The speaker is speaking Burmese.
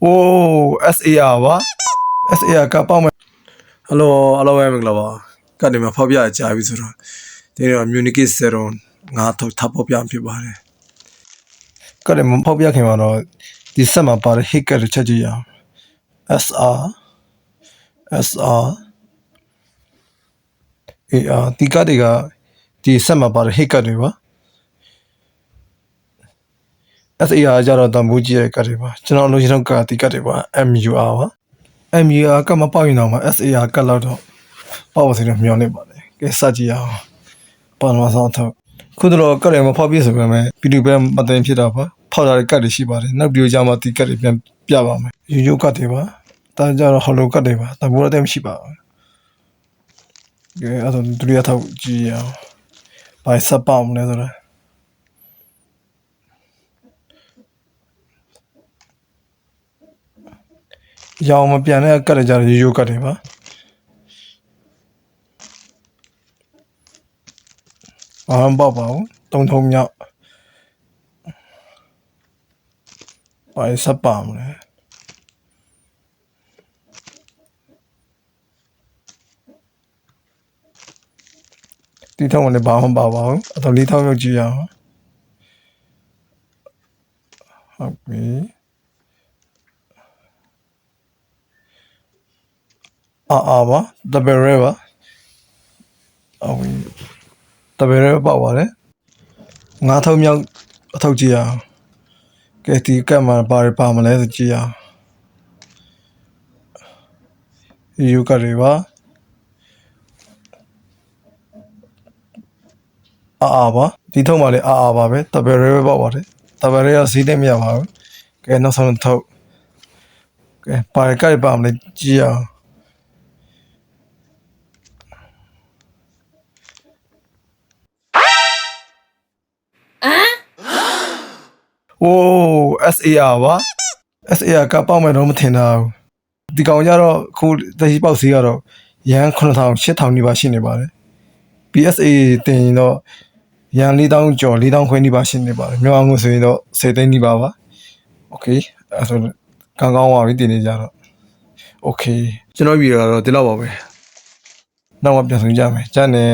Oh, SAR ပါ SAR ကပေါက်မယ် Hello အားလုံးပဲမင်္ဂလာပါကနေမှာဖောက်ပြကြပြီဆိုတော့ဒီတော့ Munich 0ငါတော့ထပ်ဖောက်ပြဖြစ်ပါတယ်ကနေမှာဖောက်ပြခင်မှာတော့ဒီဆက်မှာပါတဲ့ hit ကတစ်ချက်ကြည့်ရအောင် SR AR ဒီကတွေကဒီဆက်မှာပါတဲ့ hit ကတွေပါSAR ကြတော့တန်ဖိုးကြီးရဲ့ကတ်တွေပါကျွန်တော်လိုချင်တော့ကတ်ဒီကတ်တွေပါ MUR ပါ MUR ကမပေါက်ရင်တော့မှ SAR ကတ်လောက်တော့ပေါက်ပါစေလို့မျှော်နေပါတယ်ကဲစကြည့်အောင်ပါမဆောင်တော့ခုတော့ကတ်တွေမဖောက်ပြဆိုပေမဲ့ဗီဒီယိုပဲမသိဖြစ်တာပါဖောက်လာတဲ့ကတ်တွေရှိပါတယ်နောက်ဗီဒီယိုကြမှာဒီကတ်တွေပြန်ပြပါမယ်ရိုးကတ်တွေပါဒါကြတော့ဟောလိုကတ်တွေပါတန်ဖိုးတော့မရှိပါဘူးကဲအဲ့တော့ဒုတိယထောက်ကြည့်အောင်ဘာစပောက်မလဲဆိုတော့ရောင်မပြန်တဲ့ကတ်တွေကြတော့ရိုးကတ်တွေပါဘာမှပေါက်ပါဘူးတုံထုံမြောက်ဘာစပောက်မလဲဒီထောင်လည်းဘာမှမပါပါဘူးအတော့လေးထောင်ရောက်ကြည့်ရအောင်ဟုတ်ပြီအာပါတပယ်ရဲပါဟုတ်ပြီတပယ်ရဲပေါက်ပါတယ်ငါးထောင်မြောက်အထောက်ကြည့်ရအောင်ကဲဒီကတ်မှာပါမလဲဆိုကြည့်ရအောင်ယူကတွေပါအာပါဒီထုံးမှာလေအာပါပဲတပယ်ရဲပဲပေါက်ပါတယ်တပယ်ရဲကဈေးတက်မရပါဘူးကဲနောက်ဆုံးထုတ်ကဲပါကတ်ပါမလဲကြည့်ရအောင်โอ้ SAR ပါ SAR ကပေါက်မယ်တော့မထင်တာဘူးဒီကောင်ကြတော့ခုတရှိပေါက်စီးကတော့ရန်9000 8000နီးပါးရှိနေပါတယ် PSA တင်ရင်တော့ရန်4000ကျော်4000ခွဲနီးပါးရှိနေပါတယ်မြန်မာငွေဆိုရင်တော့10သိန်းနီးပါးပါโอเคအဲ့ဆိုကောင်းပါပြီတင်နေကြတော့โอเคကျွန်တော်ဗီဒီယိုကတော့ဒီလောက်ပါပဲနောက်မှပြန်ဆောင်ကြမယ်ကြားနေ